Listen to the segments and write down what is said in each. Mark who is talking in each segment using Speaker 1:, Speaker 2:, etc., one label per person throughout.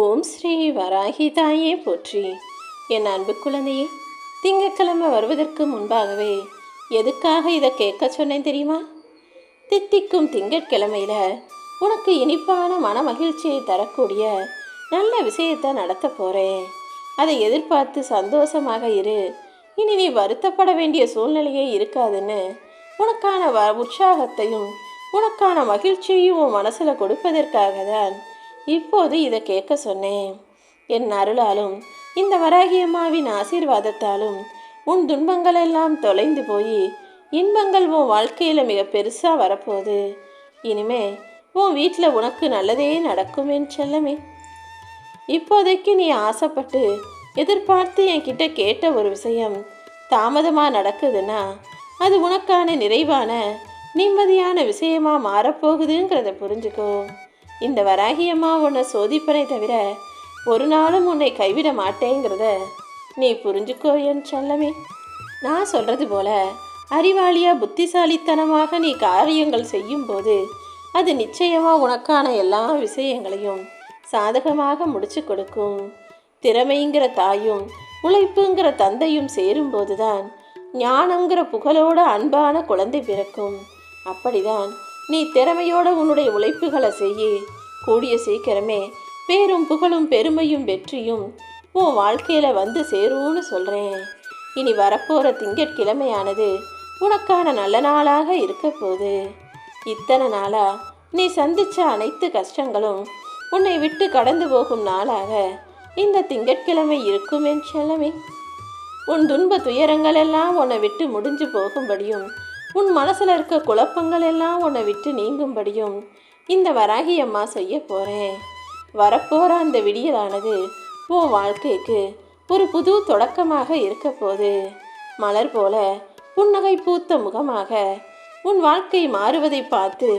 Speaker 1: ஓம் ஸ்ரீ வராகி தாயே போற்றி. என் அன்பு குழந்தையே, திங்கட்கிழமை வருவதற்கு முன்பாகவே எதுக்காக இதை கேட்க சொன்னேன் தெரியுமா? தித்திக்கும் திங்கட்கிழமையில உனக்கு இனிப்பான மன மகிழ்ச்சியை தரக்கூடிய நல்ல விஷயத்தை நடத்த போகிறேன். அதை எதிர்பார்த்து சந்தோஷமாக இரு. இனி நீ வருத்தப்பட வேண்டிய சூழ்நிலையே இருக்காதுன்னு உனக்கான உற்சாகத்தையும் உனக்கான மகிழ்ச்சியையும் உன் மனசில் கொடுப்பதற்காக தான் இப்போது இதை கேட்க சொன்னேன். என் அருளாலும் இந்த வராகியம்மாவின் ஆசீர்வாதத்தாலும் உன் துன்பங்கள் எல்லாம் தொலைந்து போய் இன்பங்கள் உன் வாழ்க்கையில் மிக பெருசாக வரப்போகுது. இனிமே உன் வீட்டில் உனக்கு நல்லதே நடக்கும் என் செல்லமே. இப்போதைக்கு நீ ஆசைப்பட்டு எதிர்பார்த்து என்கிட்ட கேட்ட ஒரு விஷயம் தாமதமாக நடக்குதுன்னா அது உனக்கான நிறைவான நிம்மதியான விஷயமா மாறப்போகுதுங்கிறத புரிஞ்சுக்கோ. இந்த வராகியம்மா உன்னை சோதிப்பனை தவிர ஒரு நாளும் உன்னை கைவிட மாட்டேங்கிறத நீ புரிஞ்சுக்கோ என் செல்லமே. நான் சொல்கிறது போல அறிவாளியாக புத்திசாலித்தனமாக நீ காரியங்கள் செய்யும்போது அது நிச்சயமாக உனக்கான எல்லா விஷயங்களையும் சாதகமாக முடிச்சு கொடுக்கும். திறமைங்கிற தாயும் உழைப்புங்கிற தந்தையும் சேரும்போது தான் ஞானங்கிற புகழோட அன்பான குழந்தை பிறக்கும். அப்படிதான் நீ திறமையோட உன்னுடைய உழைப்புகளை செய்ய கூடிய சீக்கிரமே பேரும் புகழும் பெருமையும் வெற்றியும் உன் வாழ்க்கையில் வந்து சேரும்னு சொல்கிறேன். இனி வரப்போகிற திங்கட்கிழமையானது உனக்கான நல்ல நாளாக இருக்க போகுது. இத்தனை நாளாக நீ சந்தித்த அனைத்து கஷ்டங்களும் உன்னை விட்டு கடந்து போகும் நாளாக இந்த திங்கட்கிழமை இருக்கும் என் செல்லமே. உன் துன்ப துயரங்கள் எல்லாம் உன்னை விட்டு முடிஞ்சு போகும்படியும் உன் மனசில் இருக்க குழப்பங்கள் எல்லாம் உன்னை விட்டு நீங்கும்படியும் இந்த வராகியம்மா செய்ய போகிறேன். வரப்போகிற அந்த விடியலானது உன் வாழ்க்கைக்கு ஒரு புது தொடக்கமாக இருக்க போது. மலர் போல புன்னகை பூத்த முகமாக உன் வாழ்க்கை மாறுவதை பார்த்து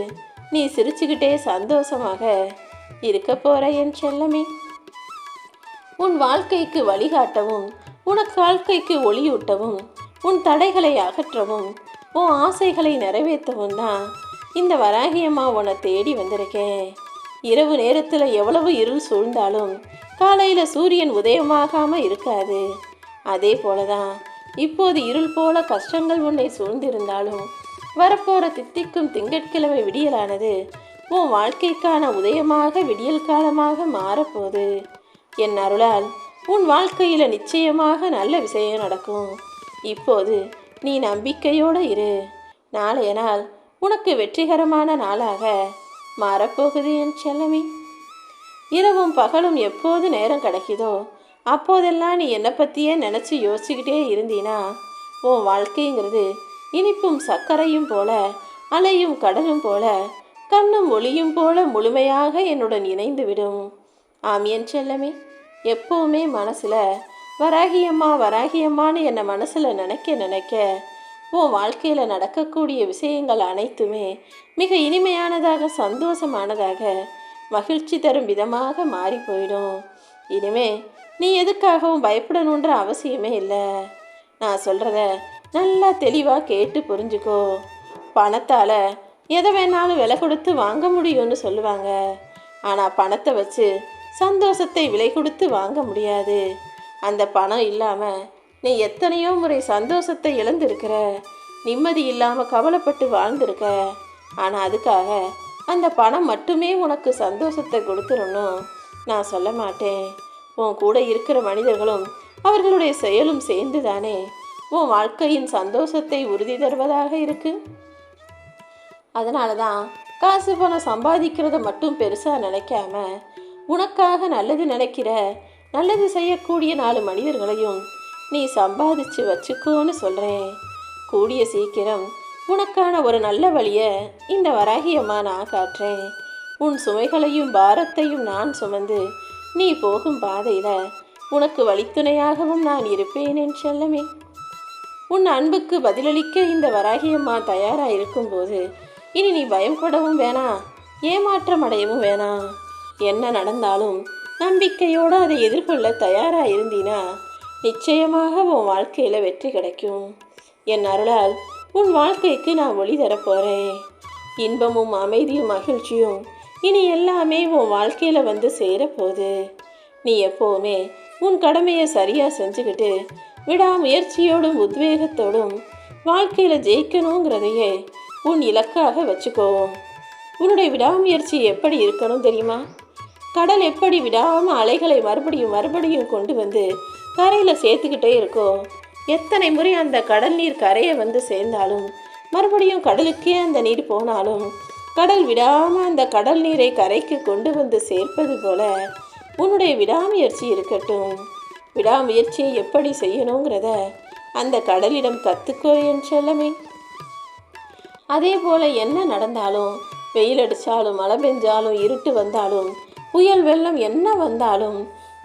Speaker 1: நீ சிரிச்சுக்கிட்டே சந்தோஷமாக இருக்க போகிற என் செல்லமே. உன் வாழ்க்கைக்கு வழிகாட்டவும் உனக்கு வாழ்க்கைக்கு ஒளியூட்டவும் உன் தடைகளை அகற்றவும் உன் ஆசைகளை நிறைவேற்றவும் தான் இந்த வராகியம்மா உன்னை தேடி வந்திருக்கேன். இரவு நேரத்தில் எவ்வளவு இருள் சூழ்ந்தாலும் காலையில் சூரியன் உதயமாகாமல் இருக்காது. அதே போல தான் இப்போது இருள் போல கஷ்டங்கள் உன்னை சூழ்ந்திருந்தாலும் வரப்போகிற தித்திக்கும் திங்கட்கிழமை விடியலானது உன் வாழ்க்கைக்கான உதயமாக விடியல் காலமாக மாறப்போகுது. என் அருளால் உன் வாழ்க்கையில் நிச்சயமாக நல்ல விஷயம் நடக்கும். இப்போது நீ நம்பிக்கையோடு இரு. நாளைய நாள் உனக்கு வெற்றிகரமான நாளாக மாறப்போகுது என் செல்லமே. இரவும் பகலும் எப்போது நேரம் கிடைக்குதோ அப்போதெல்லாம் நீ என்னை பற்றியே நினச்சி யோசிச்சுக்கிட்டே இருந்தீனா உன் வாழ்க்கைங்கிறது இனிப்பும் சர்க்கரையும் போல அலையும் கடலும் போல கண்ணும் ஒளியும் போல முழுமையாக என்னுடன் இணைந்து விடும். ஆம் என் செல்லமே. எப்போவுமே மனசில் வராகியம்மா வராகியம்மான்னு என்னை மனசில் நினைக்க உன் வாழ்க்கையில் நடக்கக்கூடிய விஷயங்கள் அனைத்துமே மிக இனிமையானதாக சந்தோஷமானதாக மகிழ்ச்சி தரும் விதமாக மாறி போயிடும். இனிமே நீ எதுக்காகவும் பயப்படணுன்ற அவசியமே இல்லை. நான் சொல்கிறத நல்லா தெளிவாக கேட்டு புரிஞ்சுக்கோ. பணத்தால் எதை வேணாலும் விலை கொடுத்து வாங்க முடியும்னு சொல்லுவாங்க. ஆனால் பணத்தை வச்சு சந்தோஷத்தை விலை கொடுத்து வாங்க முடியாது. அந்த பணம் இல்லாமல் நீ எத்தனையோ முறை சந்தோஷத்தை இழந்திருக்கிற, நிம்மதி இல்லாமல் கவலைப்பட்டு வாழ்ந்திருக்க. ஆனால் அதுக்காக அந்த பணம் மட்டுமே உனக்கு சந்தோஷத்தை கொடுத்துடணும் நான் சொல்ல மாட்டேன். உன் கூட இருக்கிற மனிதர்களும் அவர்களுடைய செயலும் சேர்ந்து தானே உன் வாழ்க்கையின் சந்தோஷத்தை உறுதி தருவதாக இருக்கு. அதனால தான் காசு பணம் சம்பாதிக்கிறத மட்டும் பெருசாக நினைக்காம உனக்காக நல்லது நினைக்கிற நல்லது செய்யக்கூடிய 4 மனிதர்களையும் நீ சம்பாதிச்சு வச்சுக்கோன்னு சொல்கிறேன். கூடிய சீக்கிரம் உனக்கான ஒரு நல்ல வழியை இந்த வராகியம்மா நான் காட்டுறேன். உன் சுமைகளையும் பாரத்தையும் நான் சுமந்து நீ போகும் பாதையில் உனக்கு வழித்துணையாகவும் நான் இருப்பேன் என் செல்லமே. உன் அன்புக்கு பதிலளிக்க இந்த வராகியம்மா தயாராக இருக்கும்போது இனி நீ பயப்படவும் வேணாம், ஏமாற்றம் அடையவும் வேணாம். என்ன நடந்தாலும் நம்பிக்கையோடு அதை எதிர்கொள்ள தயாராக இருந்தீனா நிச்சயமாக உன் வாழ்க்கையில் வெற்றி கிடைக்கும். என் அருளால் உன் வாழ்க்கைக்கு நான் ஒளி தரப்போகிறேன். இன்பமும் அமைதியும் மகிழ்ச்சியும் இனி எல்லாமே உன் வாழ்க்கையில் வந்து சேரப்போகுது. நீ எப்போவுமே உன் கடமையை சரியாக செஞ்சுக்கிட்டு விடாமுயற்சியோடும் உத்வேகத்தோடும் வாழ்க்கையில் ஜெயிக்கணுங்கிறதையே உன் இலக்காக வச்சுக்கோ. உன்னுடைய விடாமுயற்சி எப்படி இருக்கணும் தெரியுமா? கடல் எப்படி விடாமல் அலைகளை மறுபடியும் மறுபடியும் கொண்டு வந்து கரையில் சேர்த்துக்கிட்டே இருக்கோ, எத்தனை முறை அந்த கடல் நீர் கரையை வந்து சேர்ந்தாலும் மறுபடியும் கடலுக்கே அந்த நீர் போனாலும் கடல் விடாமல் அந்த கடல் நீரை கரைக்கு கொண்டு வந்து சேர்ப்பது போல உன்னுடைய விடாமுயற்சி இருக்கட்டும். விடாமுயற்சியை எப்படி செய்யணுங்கிறத அந்த கடலிடம் கற்றுக்கோ என் செல்லமே. அதே போல் என்ன நடந்தாலும், வெயில் அடித்தாலும், மழை பெஞ்சாலும், இருட்டு வந்தாலும், புயல் வெள்ளம் என்ன வந்தாலும்,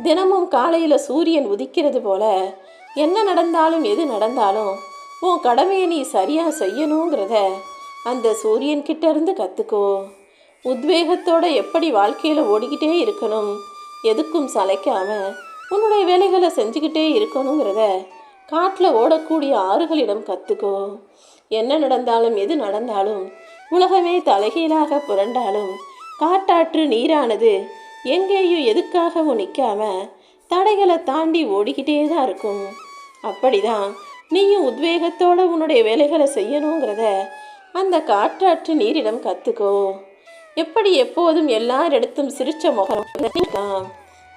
Speaker 1: தினமும் காலையில் சூரியன் உதிக்கிறது போல என்ன நடந்தாலும் எது நடந்தாலும் உன் கடமையை நீ சரியாக செய்யணுங்கிறத அந்த சூரியன்கிட்ட இருந்து கற்றுக்கோ. உத்வேகத்தோடு எப்படி வாழ்க்கையில் ஓடிக்கிட்டே இருக்கணும், எதுக்கும் சளைக்காம உன்னுடைய வேலைகளை செஞ்சுக்கிட்டே இருக்கணுங்கிறத காட்டில் ஓடக்கூடிய ஆறுகளிடம் கற்றுக்கோ. என்ன நடந்தாலும் எது நடந்தாலும், உலகமே தலைகீழாக புரண்டாலும் காட்டாற்று நீரானது எங்கேயும் எதுக்காகவும் நிற்காம தடைகளை தாண்டி ஓடிக்கிட்டே தான் இருக்கும். அப்படிதான் நீயும் உத்வேகத்தோடு உன்னுடைய வேலைகளை செய்யணுங்கிறத அந்த காற்றாற்று நீரிடம் கற்றுக்கோ. எப்படி எப்போதும் எல்லாரிடத்தும் சிரிச்ச முகம்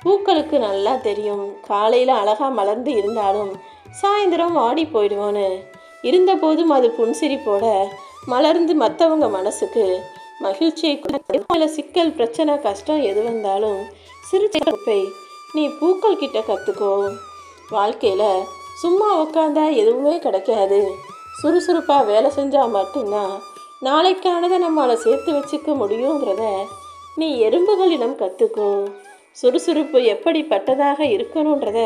Speaker 1: பூக்களுக்கு நல்லா தெரியும், காலையில் அழகாக மலர்ந்து இருந்தாலும் சாயந்தரம் வாடி போயிடுவோன்னு. இருந்தபோதும் அது புன்சிரிப்போட மலர்ந்து மற்றவங்க மனசுக்கு மகிழ்ச்சியை சிக்கல் பிரச்சனை கஷ்டம் எது வந்தாலும் சிரிச்சை நீ பூக்கள் கிட்ட கற்றுக்கோ. வாழ்க்கையில் சும்மா உட்காந்தா எதுவுமே கிடைக்காது. சுறுசுறுப்பாக வேலை செஞ்சால் மட்டும்தான் நாளைக்கானதை நம்மளை சேர்த்து வச்சுக்க முடியுங்கிறத நீ எறும்புகளிடம் கற்றுக்கோ. சுறுசுறுப்பு எப்படிப்பட்டதாக இருக்கணுன்றத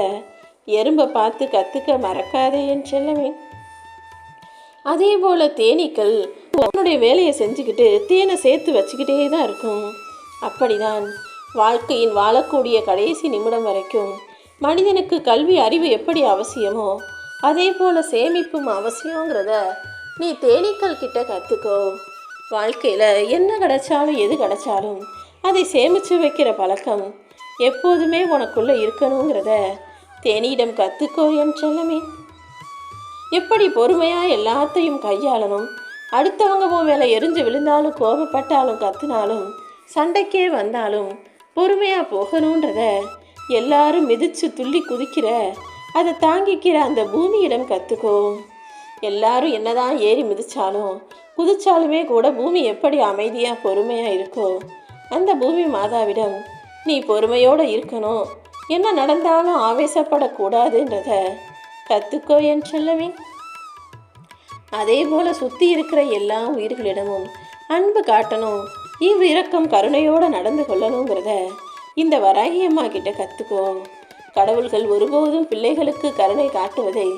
Speaker 1: எறும்பை பார்த்து கற்றுக்க மறக்காதே என் செல்லமே. அதே போல் தேனீக்கள் உன்னுடைய வேலையை செஞ்சுக்கிட்டு தேனை சேர்த்து வச்சுக்கிட்டே தான் இருக்கும். அப்படிதான் வாழ்க்கையின் வாழக்கூடிய கடைசி நிமிடம் வரைக்கும் மனிதனுக்கு கல்வி அறிவு எப்படி அவசியமோ அதே போல் சேமிப்பும் அவசியங்கிறத நீ தேனீக்கள் கிட்ட கற்றுக்கோ. வாழ்க்கையில் என்ன கிடைச்சாலும் எது கிடைச்சாலும் அதை சேமித்து வைக்கிற பழக்கம் எப்போதுமே உனக்குள்ளே இருக்கணுங்கிறத தேனியிடம் கற்றுக்கோ என் செல்லமே. எப்படி பொறுமையாக எல்லாத்தையும் கையாளணும், அடுத்தவங்க உன் மேலே எரிஞ்சு விழுந்தாலும் கோபப்பட்டாலும் கத்துனாலும் சண்டைக்கே வந்தாலும் பொறுமையாக போகணுன்றத எல்லாரும் மிதித்து துள்ளி குதிக்கிற அதை தாங்கிக்கிற அந்த பூமியிடம் கற்றுக்கோ. எல்லாரும் என்னதான் ஏறி மிதித்தாலும் குதிச்சாலுமே கூட பூமி எப்படி அமைதியாக பொறுமையாக இருக்கோ அந்த பூமி மாதாவிடம் நீ பொறுமையோடு இருக்கணும், என்ன நடந்தாலும் ஆவேசப்படக்கூடாதுன்றத கற்றுக்கோ என் செல்லமே. அதே போல் சுற்றி இருக்கிற எல்லா உயிர்களிடமும் அன்பு காட்டணும், இவ்விரக்கம் கருணையோடு நடந்து கொள்ளணுங்கிறத இந்த வராகி அம்மா கிட்ட கற்றுக்கோ. கடவுள்கள் ஒருபோதும் பிள்ளைகளுக்கு கருணை காட்டுவதை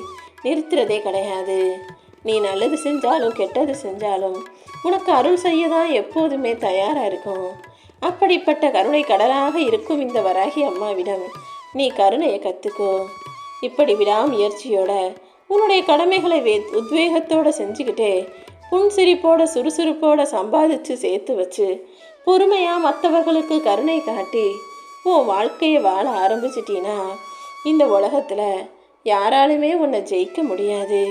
Speaker 1: நிறுத்துறதே கிடையாது. நீ நல்லது செஞ்சாலும் கெட்டது செஞ்சாலும் உனக்கு அருள் செய்ய தான் எப்போதுமே தயாராக இருக்கும். அப்படிப்பட்ட கருணை கடலாக இருக்கும் இந்த வராகி அம்மாவிடம் நீ கருணையை கற்றுக்கோ. இப்படி விடாமுயற்சியோட உன்னுடைய கடமைகளை உத்வேகத்தோடு செஞ்சுக்கிட்டே புன்சிரிப்போட சுறுசுறுப்போட சம்பாதிச்சு சேர்த்து வச்சு பொறுமையாக மற்றவர்களுக்கு கருணை காட்டி உன் வாழ்க்கையை வாழ ஆரம்பிச்சிட்டினா இந்த உலகத்தில் யாராலுமே உன்னை ஜெயிக்க முடியாது.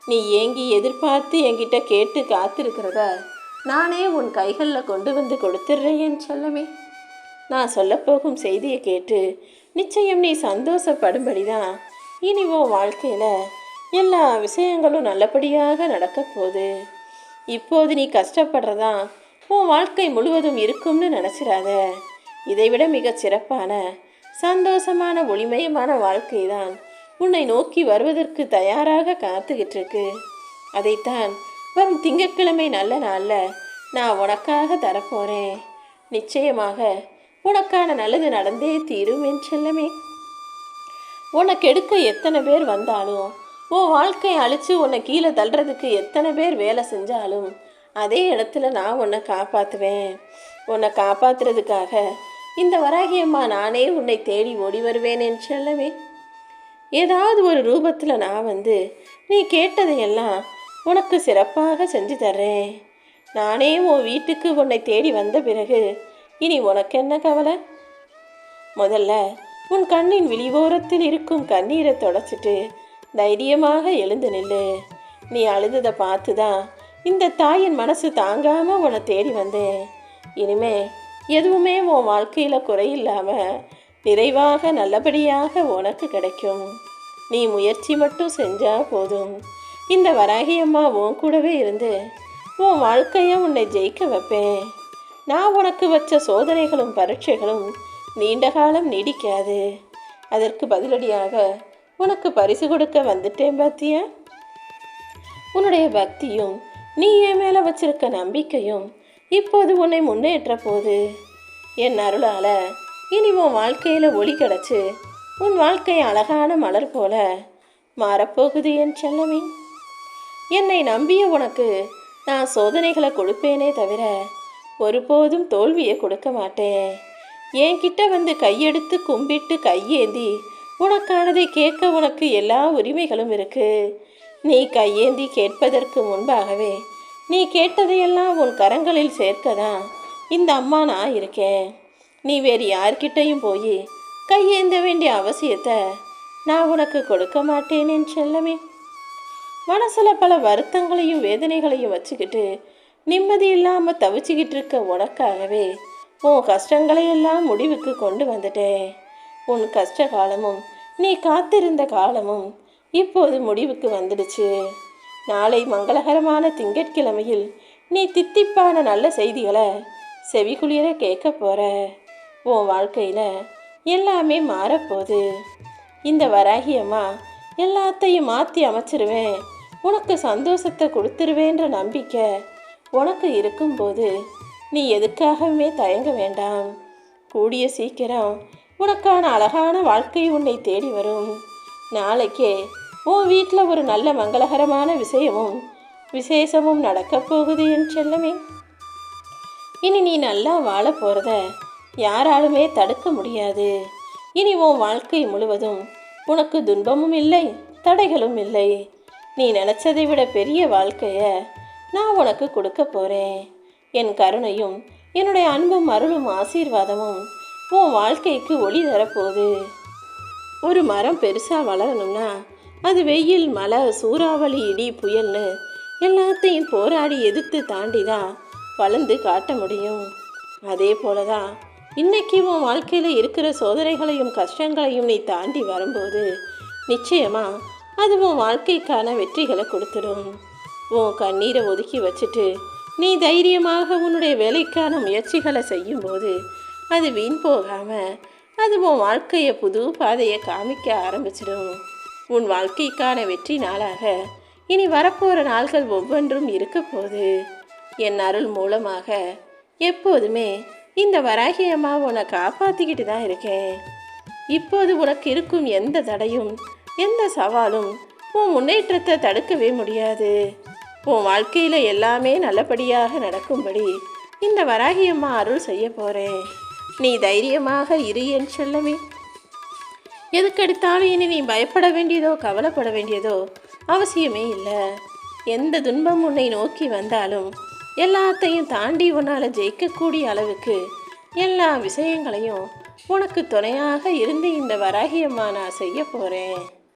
Speaker 1: நீ ஏங்கி எதிர்பார்த்து என்கிட்ட கேட்டு காத்திருக்கிறத நானே உன் கைகளில் கொண்டு வந்து கொடுத்துட்றேன் என் செல்லமே. நான் சொல்லப்போகும் செய்தியை கேட்டு நிச்சயம் நீ சந்தோஷப்படும்படி தான் இனி உன் வாழ்க்கையில் எல்லா விஷயங்களும் நல்லபடியாக நடக்க போகுது. இப்போது நீ கஷ்டப்படுறதா உன் வாழ்க்கை முழுவதும் இருக்கும்னு நினச்சிடாத. இதைவிட மிகச் சிறப்பான சந்தோஷமான ஒளிமயமான வாழ்க்கை தான் உன்னை நோக்கி வருவதற்கு தயாராக காத்துக்கிட்டு இருக்கு. அதைத்தான் வரும் திங்கட்கிழமை நல்ல நாளில் நான் உனக்காக தரப்போகிறேன். நிச்சயமாக உனக்கான நல்லது நடந்தே தீரும் என் செல்லமே. உனக்கு எடுக்க எத்தனை பேர் வந்தாலும் உன் வாழ்க்கையை அழித்து உன்னை கீழே தள்ளுறதுக்கு எத்தனை பேர் வேலை செஞ்சாலும் அதே இடத்துல நான் உன்னை காப்பாற்றுவேன். உன்னை காப்பாற்றுறதுக்காக இந்த வராகியம்மா நானே உன்னை தேடி ஓடி வருவேன் என் செல்லமே. ஏதாவது ஒரு ரூபத்தில் நான் வந்து நீ கேட்டதையெல்லாம் உனக்கு சிறப்பாக செஞ்சு தர்றேன். நானே உன் வீட்டுக்கு உன்னை தேடி வந்த பிறகு இனி உனக்கு என்ன கவலை? முதல்ல உன் கண்ணின் விழிவோரத்தில் இருக்கும் கண்ணீரை தொடச்சிட்டு தைரியமாக எழுந்து நில்லு. நீ அழுததை பார்த்து தான் இந்த தாயின் மனசு தாங்காமல் உன்னை தேடி வந்தேன். இனிமே எதுவுமே உன் வாழ்க்கையில் குறையில்லாமல் நிறைவாக நல்லபடியாக உனக்கு கிடைக்கும். நீ முயற்சி மட்டும் செஞ்சால் போதும். இந்த வராகி அம்மா உன் கூடவே இருந்து உன் வாழ்க்கையை உன்னை ஜெயிக்க வைப்பேன். நான் உனக்கு வச்ச சோதனைகளும் பரீட்சைகளும் நீண்ட காலம் நீடிக்காது. அதற்கு பதிலடியாக உனக்கு பரிசு கொடுக்க வந்துட்டேன் பாத்தியா. உன்னுடைய பக்தியும் நீ என் மேலே வச்சிருக்க நம்பிக்கையும் இப்போது உன்னை முன்னேற்ற போது. என் அருளால் இனி உன் வாழ்க்கையில் ஒளி கிடச்சி உன் வாழ்க்கை அழகான மலர் போல மாறப்போகுது என் செல்லமே. என்னை நம்பிய உனக்கு நான் சோதனைகளை கொடுப்பேனே தவிர ஒருபோதும் தோல்வியை கொடுக்க மாட்டேன். என்கிட்ட வந்து கையெடுத்து கும்பிட்டு கையேந்தி உனக்கானதை கேட்க உனக்கு எல்லா உரிமைகளும் இருக்கு. நீ கையேந்தி கேட்பதற்கு முன்பாகவே நீ கேட்டதையெல்லாம் உன் கரங்களில் சேர்க்கதான் இந்த அம்மா நான் இருக்கேன். நீ வேறு யார்கிட்டையும் போய் கையேந்த வேண்டிய அவசியத்தை நான் உனக்கு கொடுக்க மாட்டேன் என் செல்லமே. மனசில் பல வருத்தங்களையும் வேதனைகளையும் வச்சுக்கிட்டு நிம்மதி இல்லாமல் தவிச்சிக்கிட்டு இருக்க உனக்காகவே உன் கஷ்டங்களையெல்லாம் முடிவுக்கு கொண்டு வந்துட்டேன். உன் கஷ்ட காலமும் நீ காத்திருந்த காலமும் இப்போது முடிவுக்கு வந்துடுச்சு. நாளை மங்களகரமான திங்கட்கிழமையில் நீ தித்திப்பான நல்ல செய்திகளை செவிக்குளிர கேட்க போகிற. உன் வாழ்க்கையில் எல்லாமே மாறப்போகுது. இந்த வராகி அம்மா எல்லாத்தையும் மாற்றி அமைச்சிருவேன், உனக்கு சந்தோஷத்தை கொடுத்துருவேன்ற நம்பிக்கை உனக்கு இருக்கும்போது நீ எதுக்காகவே தயங்க வேண்டாம். கூடிய சீக்கிரம் உனக்கான அழகான வாழ்க்கை உன்னை தேடி வரும். நாளைக்கே உன் வீட்டில் ஒரு நல்ல மங்களகரமான விசேஷமும் நடக்கப் போகுது என் செல்லமே. இனி நீ நல்லா வாழ போகிறத யாராலுமே தடுக்க முடியாது. இனி உன் வாழ்க்கை முழுவதும் உனக்கு துன்பமும் இல்லை, தடைகளும் இல்லை. நீ நினச்சதை விட பெரிய வாழ்க்கையை நான் உனக்கு கொடுக்க போகிறேன். என் கருணையும் என்னுடைய அன்பும் அருளும் ஆசீர்வாதமும் உன் வாழ்க்கைக்கு ஒளி தரப்போகுது. ஒரு மரம் பெருசாக வளரணும்னா அது வெயில், மழை, சூறாவளி, இடி, புயல்னு எல்லாத்தையும் போராடி எதிர்த்து தாண்டி தான் வளர்ந்து காட்ட முடியும். அதே போல தான் இன்னைக்கு உன் வாழ்க்கையில் இருக்கிற சோதனைகளையும் கஷ்டங்களையும் நீ தாண்டி வரும்போது நிச்சயமாக அது உன் வாழ்க்கைக்கான வெற்றிகளை கொடுத்துடும். உன் கண்ணீரை ஒதுக்கி வச்சுட்டு நீ தைரியமாக உன்னுடைய வேலைக்கான முயற்சிகளை செய்யும்போது அது வீண் போகாமல் அது உன் வாழ்க்கையை புது பாதையை காமிக்க ஆரம்பிச்சிடும். உன் வாழ்க்கைக்கான வெற்றி நாளாக இனி வரப்போகிற நாள்கள் ஒவ்வொன்றும் இருக்க போகுது. என் அருள் மூலமாக எப்போதுமே இந்த வராகி அம்மா உன்னை காப்பாற்றிக்கிட்டு தான் இருக்கேன். இப்போது உனக்கு இருக்கும் எந்த தடையும் எந்த சவாலும் உன் முன்னேற்றத்தை தடுக்கவே முடியாது. உன் வாழ்க்கையில் எல்லாமே நல்லபடியாக நடக்கும்படி இந்த வராகி அம்மா அருள் செய்ய போகிறேன். நீ தைரியமாக இரு என் செல்லமே. எதுக்கெடுத்தாலும் இனி நீ பயப்பட வேண்டியதோ கவலைப்பட வேண்டியதோ அவசியமே இல்லை. எந்த துன்பம் உன்னை நோக்கி வந்தாலும் எல்லாத்தையும் தாண்டி உன்னால் ஜெயிக்கக்கூடிய அளவுக்கு எல்லா விஷயங்களையும் உனக்கு துணையாக இருந்து இந்த வராகி அம்மா நான் செய்ய போகிறேன்.